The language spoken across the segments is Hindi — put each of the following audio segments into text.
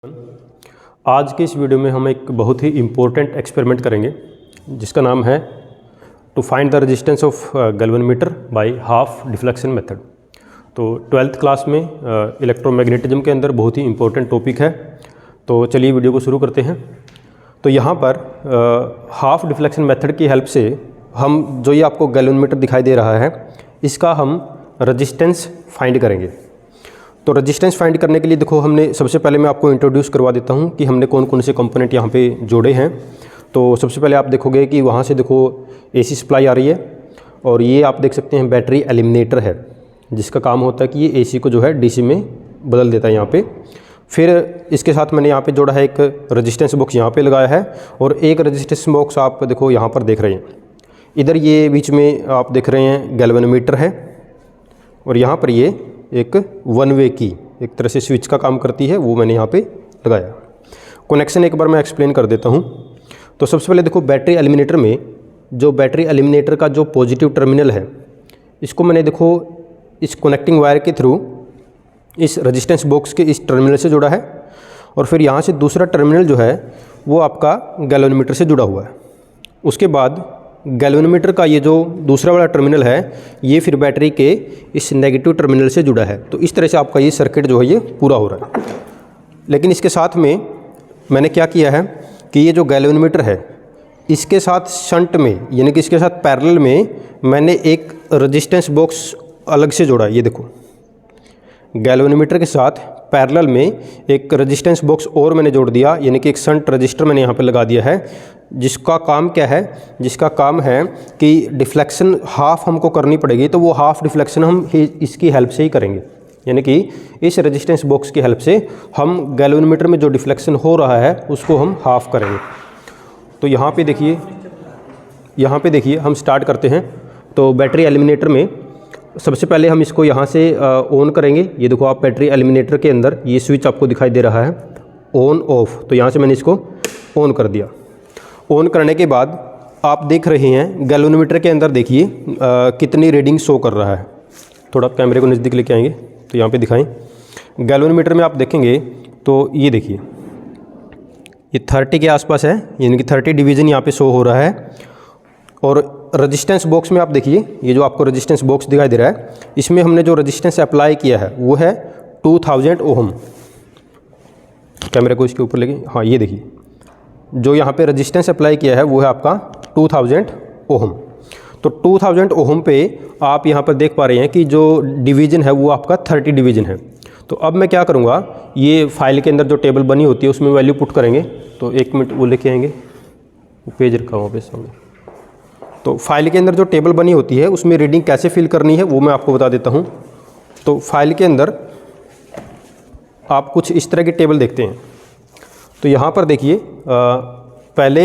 आज के इस वीडियो में हम एक बहुत ही इम्पोर्टेंट एक्सपेरिमेंट करेंगे जिसका नाम है to find the resistance of galvanometer by half deflection method. तो 12th क्लास में इलेक्ट्रोमैग्नेटिज्म के अंदर बहुत ही इम्पोर्टेंट टॉपिक है। तो चलिए वीडियो को शुरू करते हैं। तो यहाँ पर हाफ डिफ्लेक्शन मेथड की हेल्प से हम जो ये आपको गैल्वेनोमीटर दिखाई दे रहा है इसका हम रेजिस्टेंस फाइंड करेंगे। तो रेजिस्टेंस फाइंड करने के लिए देखो हमने सबसे पहले मैं आपको इंट्रोड्यूस करवा देता हूँ कि हमने कौन कौन से कंपोनेंट यहाँ पे जोड़े हैं। तो सबसे पहले आप देखोगे कि वहाँ से देखो एसी सप्लाई आ रही है और ये आप देख सकते हैं बैटरी एलिमिनेटर है जिसका काम होता है कि ये एसी को जो है डीसी में बदल देता है यहाँ पे। फिर इसके साथ मैंने यहाँ पे जोड़ा है एक रेजिस्टेंस बॉक्स यहाँ पे लगाया है और एक रेजिस्टेंस बॉक्स आप देखो यहाँ पर देख रहे हैं। इधर ये बीच में आप देख रहे हैं गैल्वेनोमीटर है और यहाँ पर ये एक वन वे की एक तरह से स्विच का काम करती है, वो मैंने यहाँ पे लगाया। कनेक्शन एक बार मैं एक्सप्लेन कर देता हूँ। तो सबसे पहले देखो बैटरी एलिमिनेटर में जो बैटरी एलिमिनेटर का जो पॉजिटिव टर्मिनल है इसको मैंने देखो इस कनेक्टिंग वायर के थ्रू इस रेजिस्टेंस बॉक्स के इस टर्मिनल से जोड़ा है और फिर यहाँ से दूसरा टर्मिनल जो है वो आपका गैल्वेनोमीटर से जुड़ा हुआ है। उसके बाद गैल्वेनोमीटर का ये जो दूसरा वाला टर्मिनल है ये फिर बैटरी के इस नेगेटिव टर्मिनल से जुड़ा है। तो इस तरह से आपका ये सर्किट जो है ये पूरा हो रहा है। लेकिन इसके साथ में मैंने क्या किया है कि ये जो गैल्वेनोमीटर है इसके साथ शंट में यानी कि इसके साथ पैरेलल में मैंने एक रेजिस्टेंस बॉक्स अलग से जोड़ा है। ये देखो गैल्वेनोमीटर के साथ पैरेलल में एक रेजिस्टेंस बॉक्स और मैंने जोड़ दिया, यानी कि एक शंट रजिस्टर मैंने यहाँ पे लगा दिया है जिसका काम क्या है, जिसका काम है कि डिफ्लेक्शन हाफ हमको करनी पड़ेगी। तो वो हाफ डिफ्लेक्शन हम इसकी हेल्प से ही करेंगे, यानी कि इस रेजिस्टेंस बॉक्स की हेल्प से हम गैल्वेनोमीटर में जो डिफ्लेक्शन हो रहा है उसको हम हाफ करेंगे। तो यहाँ पे देखिए हम स्टार्ट करते हैं। तो बैटरी एलिमिनेटर में सबसे पहले हम इसको यहाँ से ऑन करेंगे। ये देखो आप बैटरी एलिमिनेटर के अंदर ये स्विच आपको दिखाई दे रहा है ऑन ऑफ। तो यहाँ से मैंने इसको ऑन कर दिया। ऑन करने के बाद आप देख रहे हैं गैल्वेनोमीटर के अंदर देखिए कितनी रीडिंग शो कर रहा है। थोड़ा कैमरे को नज़दीक लेके आएंगे तो यहाँ पे दिखाएं। गैल्वेनोमीटर में आप देखेंगे तो ये देखिए ये 30 के आसपास है, यानी कि 30 डिवीज़न यहाँ पे शो हो रहा है। और रेजिस्टेंस बॉक्स में आप देखिए ये जो आपको रेजिस्टेंस बॉक्स दिखाई दे रहा है इसमें हमने जो रेजिस्टेंस अप्लाई किया है वो है 2000 ओहम। कैमरे को इसके ऊपर लेके, हाँ ये देखिए जो यहाँ पे रेजिस्टेंस अप्लाई किया है वो है आपका 2000 ओहम। तो 2000 ओहम पे आप यहाँ पर देख पा रहे हैं कि जो डिवीज़न है वो आपका 30 डिवीज़न है। तो अब मैं क्या करूँगा, ये फाइल के अंदर जो टेबल बनी होती है उसमें वैल्यू पुट करेंगे। तो 1 मिनट वो लेके आएंगे, वो पेज रखा हुआ पे सामने। तो फाइल के अंदर जो टेबल बनी होती है उसमें रीडिंग कैसे फिल करनी है वो मैं आपको बता देता हूँ। तो फाइल के अंदर आप कुछ इस तरह की टेबल देखते हैं। तो यहाँ पर देखिए पहले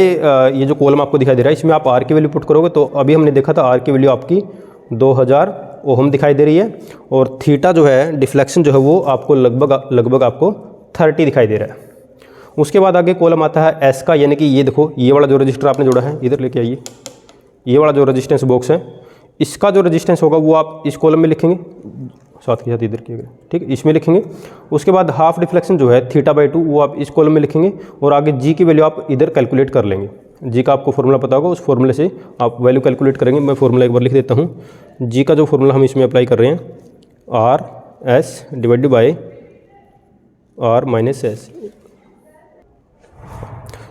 ये जो कॉलम आपको दिखाई दे रहा है इसमें आप आर की वैल्यू पुट करोगे। तो अभी हमने देखा था आर की वैल्यू आपकी 2000 ओहम दिखाई दे रही है और थीटा जो है डिफ्लेक्शन जो है वो आपको लगभग आपको 30 दिखाई दे रहा है। उसके बाद आगे कॉलम आता है एस का, यानी कि ये देखो ये वाला जो रजिस्टर आपने जोड़ा है, इधर लेके आइए, ये वाला जो रेजिस्टेंस बॉक्स है इसका जो रेजिस्टेंस होगा वो आप इस कॉलम में लिखेंगे, साथ के साथ इधर किया गया, ठीक है, इसमें लिखेंगे। उसके बाद हाफ डिफ्लेक्शन जो है θ/2 वो आप इस कॉलम में लिखेंगे और आगे जी की वैल्यू आप इधर कैलकुलेट कर लेंगे। जी का आपको फॉर्मूला पता होगा, उस फॉर्मूले से आप वैल्यू कैलकुलेट करेंगे। मैं फॉर्मूला एक बार लिख देता हूँ। जी का जो फॉर्मूला हम इसमें अप्लाई कर रहे हैं R/(R-S)।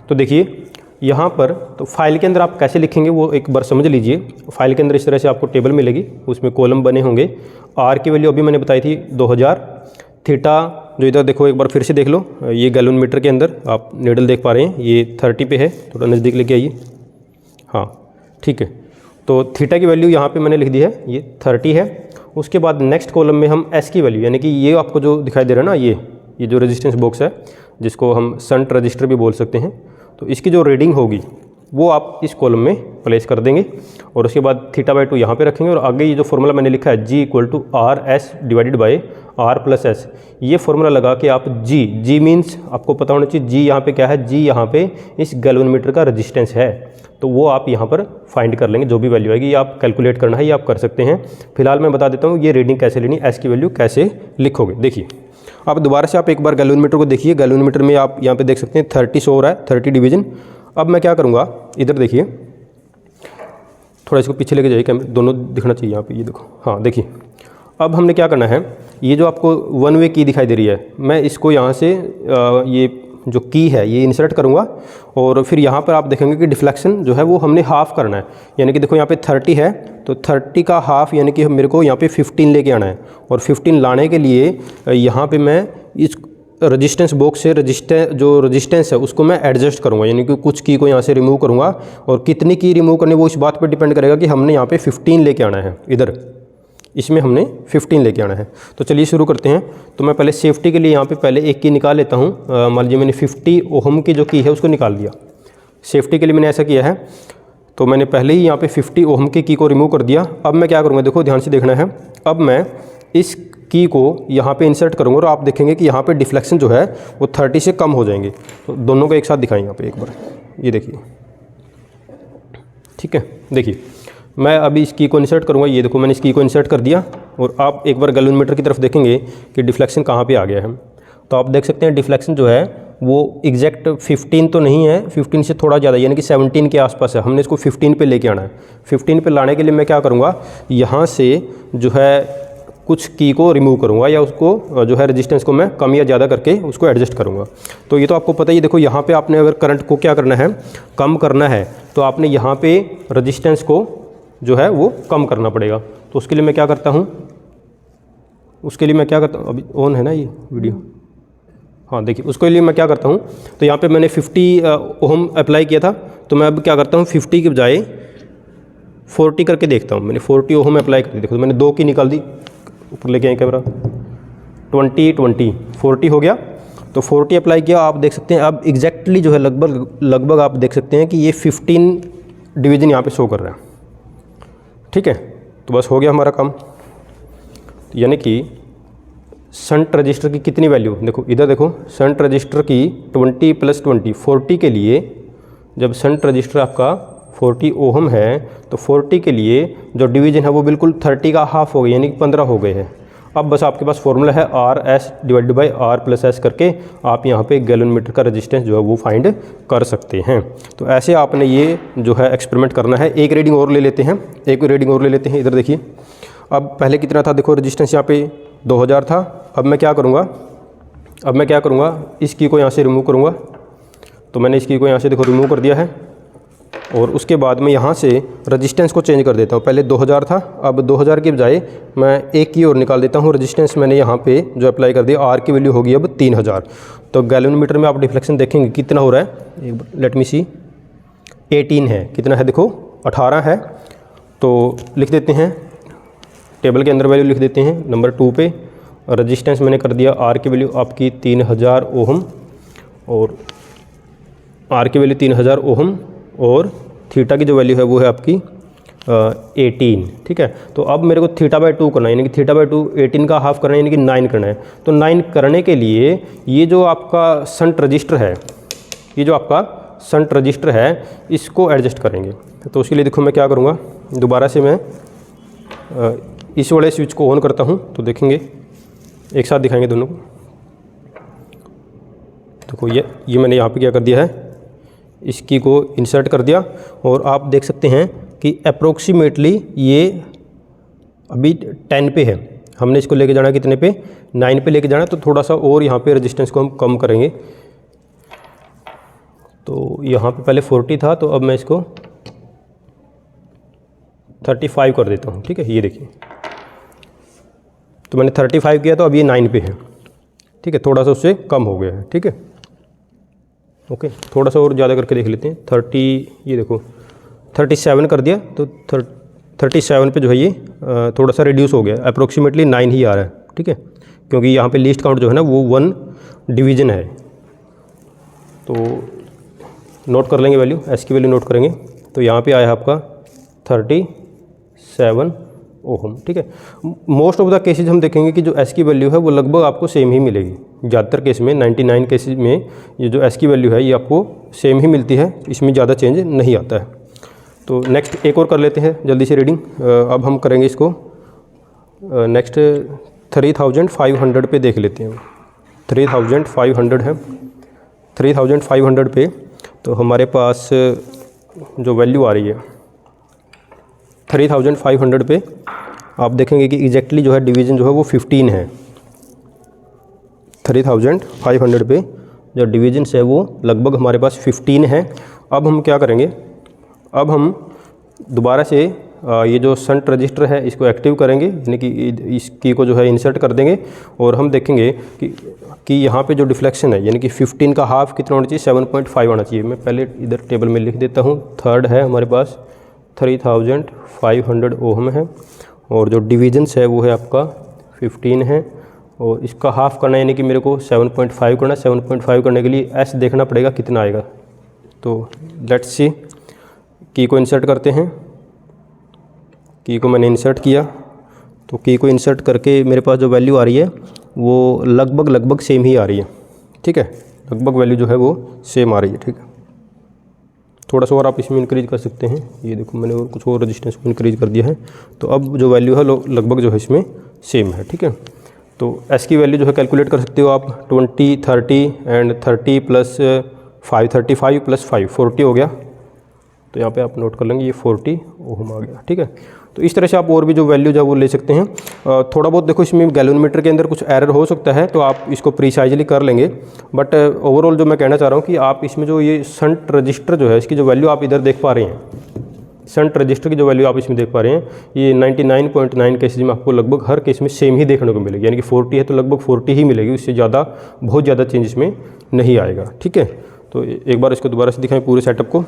तो देखिए यहाँ पर तो फाइल के अंदर आप कैसे लिखेंगे वो एक बार समझ लीजिए। फाइल के अंदर इस तरह से आपको टेबल मिलेगी, उसमें कॉलम बने होंगे। आर की वैल्यू अभी मैंने बताई थी 2000। थीटा जो इधर देखो एक बार फिर से देख लो, ये गैल्वेनोमीटर के अंदर आप नीडल देख पा रहे हैं ये 30 पे है, थोड़ा नज़दीक लेके आइए, हाँ ठीक है। तो थीटा की वैल्यू यहाँ पर मैंने लिख दी है, ये 30 है। उसके बाद नेक्स्ट कॉलम में हम एस की वैल्यू, यानी कि ये आपको जो दिखाई दे रहा है ना ये जो रेजिस्टेंस बॉक्स है जिसको हम शंट रजिस्टर भी बोल सकते हैं, तो इसकी जो रीडिंग होगी वो आप इस कॉलम में प्लेस कर देंगे और उसके बाद θ/2 यहाँ पे रखेंगे। और आगे ये जो फॉर्मूला मैंने लिखा है G = R/S/R+S, ये फॉर्मूला लगा के आप G मीन्स आपको पता होना चाहिए G यहाँ पे क्या है, G यहाँ पे इस गैल्वेनोमीटर का रेजिस्टेंस है। तो वो आप यहाँ पर फाइंड कर लेंगे, जो भी वैल्यू आएगी ये आप कैलकुलेट करना है, ये आप कर सकते हैं। फिलहाल मैं बता देता हूँ ये रीडिंग कैसे लेनी, एस की वैल्यू कैसे लिखोगे। देखिए अब दोबारा से आप एक बार गैल्वेनोमीटर को देखिए। गैल्वेनोमीटर में आप यहाँ पे देख सकते हैं 30 शो हो रहा है, 30 डिवीजन। अब मैं क्या करूँगा, इधर देखिए, थोड़ा इसको पीछे लेके जाइए, कैमरे दोनों दिखना चाहिए यहाँ पे, ये देखो, हाँ देखिए। अब हमने क्या करना है, ये जो आपको वन वे की दिखाई दे रही है, मैं इसको यहाँ से ये जो की है ये इंसर्ट करूँगा और फिर यहाँ पर आप देखेंगे कि डिफ्लेक्शन जो है वो हमने हाफ़ करना है। यानी कि देखो यहाँ पे 30 है तो 30 का हाफ़ यानी कि मेरे को यहाँ पे 15 लेके आना है। और 15 लाने के लिए यहाँ पे मैं इस रजिस्टेंस बॉक्स से रजिस्टेंस है उसको मैं एडजस्ट करूँगा, यानी कि कुछ की को यहाँ से रिमूव करूँगा। और कितनी की रिमूव करनी वो इस बात पर डिपेंड करेगा कि हमने यहाँ पर 15 लेके आना है, इधर इसमें हमने 15 लेके आना है। तो चलिए शुरू करते हैं। तो मैं पहले सेफ्टी के लिए यहाँ पे पहले एक की निकाल लेता हूँ। मान लीजिए मैंने 50 ओहम की जो की है उसको निकाल दिया। सेफ्टी के लिए मैंने ऐसा किया है, तो मैंने पहले ही यहाँ पे 50 ओहम की को रिमूव कर दिया। अब मैं क्या करूँगा, देखो ध्यान से देखना है। अब मैं इस की को यहाँ पे इंसर्ट करूँगा और आप देखेंगे कि यहाँ पे डिफ्लेक्शन जो है वो 30 से कम हो जाएंगे। तो दोनों को एक साथ दिखाएँ यहाँ पर एक बार, ये देखिए, ठीक है। देखिए मैं अभी इस की को इंसर्ट करूँगा, ये देखो मैंने इस की को इंसर्ट कर दिया। और आप एक बार गैल्वेनोमीटर की तरफ देखेंगे कि डिफ्लेक्शन कहाँ पे आ गया है। तो आप देख सकते हैं डिफ्लेक्शन जो है वो एग्जैक्ट 15 तो नहीं है, 15 से थोड़ा ज़्यादा, यानी कि 17 के आसपास है। हमने इसको 15 पे लेके आना है। 15 पे लाने के लिए मैं क्या करूँगा, यहाँ से जो है कुछ की को रिमूव करूँगा या उसको जो है रेजिस्टेंस को मैं कम या ज़्यादा करके उसको एडजस्ट करूँगा। तो ये तो आपको पता ही, देखो यहाँ पे आपने अगर करंट को क्या करना है, कम करना है, तो आपने यहाँ पे रजिस्टेंस को जो है वो कम करना पड़ेगा। तो उसके लिए मैं क्या करता हूँ, अभी ऑन है ना ये वीडियो, हाँ देखिए, उसके लिए मैं क्या करता हूँ, तो यहाँ पे मैंने 50 ओम अप्लाई किया था, तो मैं अब क्या करता हूँ 50 के बजाय 40 करके देखता हूँ। मैंने 40 ओम अप्लाई कर दी, देखो मैंने 2 की निकाल दी, ऊपर लेके आए कैमरा, 40 हो गया। तो 40 अप्लाई किया, आप देख सकते हैं अब एग्जैक्टली जो है लगभग आप देख सकते हैं कि ये 15 डिवीज़न यहाँ पे शो कर रहा है, ठीक है। तो बस हो गया हमारा काम। यानी कि शंट रजिस्टर की कितनी वैल्यू, देखो इधर देखो, शंट रजिस्टर की 20 + 20 40 के लिए, जब शंट रजिस्टर आपका 40 ओहम है तो 40 के लिए जो डिवीज़न है वो बिल्कुल 30 का हाफ हो गया, यानी कि 15 हो गए हैं। अब बस आपके पास फॉर्मूला है R/S करके आप यहाँ पे गैल्वेनोमीटर का रेजिस्टेंस जो है वो फाइंड कर सकते हैं। तो ऐसे आपने ये जो है एक्सपेरिमेंट करना है। एक रीडिंग और ले लेते हैं, इधर देखिए। अब पहले कितना था, देखो रेजिस्टेंस यहाँ पे 2000 था। अब मैं क्या करूँगा, इस की को यहाँ से रिमूव करूँगा। तो मैंने इस की को यहाँ से देखो रिमूव कर दिया है और उसके बाद मैं यहाँ से रेजिस्टेंस को चेंज कर देता हूँ। पहले 2000 था, अब 2000 के बजाय मैं एक की और निकाल देता हूँ। रेजिस्टेंस मैंने यहाँ पे जो अप्लाई कर दिया, आर की वैल्यू होगी अब 3000। तो गैल्वेनोमीटर में आप डिफ्लेक्शन देखेंगे कितना हो रहा है, एक बार लेट मी सी, 18 है। कितना है देखो, 18 है। तो लिख देते हैं, टेबल के अंदर वैल्यू लिख देते हैं नंबर 2 पे। रेजिस्टेंस मैंने कर दिया, आर की वैल्यू आपकी 3000 ओहम, और आर की वैल्यू 3000 ओहम, और थीटा की जो वैल्यू है वो है आपकी 18, ठीक है। तो अब मेरे को θ/2 करना है, यानी कि θ/2 18 का हाफ करना है, यानी कि 9 करना है। तो 9 करने के लिए ये जो आपका शंट रजिस्टर है, इसको एडजस्ट करेंगे। तो उसके लिए देखो मैं क्या करूँगा, दोबारा से मैं इस वाले स्विच को ऑन करता हूँ। तो देखेंगे एक साथ दिखाएंगे दोनों को। देखो ये मैंने यहाँ पे क्या कर दिया है, इस की को इंसर्ट कर दिया और आप देख सकते हैं कि अप्रोक्सीमेटली ये अभी 10 पे है। हमने इसको लेके जाना कितने पे, 9 पे लेके जाना। तो थोड़ा सा और यहाँ पे रेजिस्टेंस को हम कम करेंगे। तो यहाँ पे पहले 40 था, तो अब मैं इसको 35 कर देता हूँ, ठीक है। ये देखिए, तो मैंने 35 किया, तो अब ये 9 पे है, ठीक है। थोड़ा सा उससे कम हो गया है, ठीक है। ओके, थोड़ा सा और ज़्यादा करके देख लेते हैं। 30, ये देखो 37 कर दिया, तो 37 पे जो है ये थोड़ा सा रिड्यूस हो गया, अप्रोक्सीमेटली 9 ही आ रहा है, ठीक है। क्योंकि यहाँ पे लीस्ट काउंट जो है ना वो 1 डिवीज़न है। तो नोट कर लेंगे वैल्यू, एस की वैल्यू नोट करेंगे। तो यहाँ पे आया आपका 37 ओहम, ठीक है। मोस्ट ऑफ द केसेज हम देखेंगे कि जो एस की वैल्यू है वो लगभग आपको सेम ही मिलेगी। ज़्यादातर केस में 99 केसेज में ये जो एस की वैल्यू है ये आपको सेम ही मिलती है, इसमें ज़्यादा चेंज नहीं आता है। तो नेक्स्ट एक और कर लेते हैं जल्दी से रीडिंग। अब हम करेंगे इसको नेक्स्ट 3500 पे देख लेते हैं। 3500 है। 3500 पे तो हमारे पास जो वैल्यू आ रही है 3500 पे आप देखेंगे कि एग्जैक्टली जो है डिवीज़न जो है वो 15 है। 3500 पे जो डिवीजन है वो लगभग हमारे पास 15 है। अब हम क्या करेंगे, अब हम दोबारा से ये जो शंट रजिस्टर है इसको एक्टिव करेंगे, यानी कि इस की को जो है इंसर्ट कर देंगे और हम देखेंगे कि यहाँ पे जो डिफ्लेक्शन है यानी कि 15 का हाफ कितना होना चाहिए, 7.5 आना चाहिए। मैं पहले इधर टेबल में लिख देता हूँ। थर्ड है हमारे पास 3500 ओम है और जो डिवीजन्स है वो है आपका 15 है और इसका हाफ करना यानी कि मेरे को 7.5 करना। 7.5 करने के लिए एस देखना पड़ेगा कितना आएगा। तो लेट्स सी, की को इंसर्ट करते हैं। की को मैंने इंसर्ट किया तो की को इंसर्ट करके मेरे पास जो वैल्यू आ रही है वो लगभग सेम ही आ रही है। ठीक है, लगभग वैल्यू जो है वो सेम आ रही है। ठीक है, थोड़ा सा और आप इसमें इंक्रीज कर सकते हैं। ये देखो मैंने और कुछ और रेजिस्टेंस को इंक्रीज कर दिया है तो अब जो वैल्यू है लगभग जो है इसमें सेम है। ठीक है, तो एस की वैल्यू जो है कैलकुलेट कर सकते हो आप 20, 30 एंड 30 प्लस 5, 35 प्लस 5 40 हो गया। तो यहाँ पे आप नोट कर लेंगे ये 40 ओम आ गया। ठीक है, तो इस तरह से आप और भी जो वैल्यू है वो ले सकते हैं। थोड़ा बहुत देखो इसमें गैल्वेनोमीटर के अंदर कुछ एरर हो सकता है तो आप इसको प्रीसाइजली कर लेंगे, बट ओवरऑल जो मैं कहना चाह रहा हूँ कि आप इसमें जो ये शंट रजिस्टर जो है इसकी जो वैल्यू आप इधर देख पा रहे हैं, शंट रजिस्टर की जो वैल्यू आप इसमें देख पा रहे हैं ये 99.9 केसेज में आपको लगभग हर केस में सेम ही देखने को मिलेगी। यानी कि 40 है तो लगभग 40 ही मिलेगी, उससे ज़्यादा बहुत ज़्यादा चेंज इसमें नहीं आएगा। ठीक है, तो एक बार इसको दोबारा से दिखाएं पूरे सेटअप को।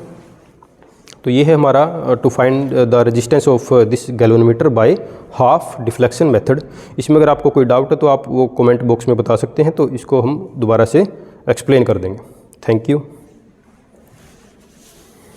तो ये है हमारा to find the resistance of this galvanometer by half deflection method. इसमें अगर आपको कोई डाउट है तो आप वो कमेंट बॉक्स में बता सकते हैं, तो इसको हम दोबारा से एक्सप्लेन कर देंगे। Thank you.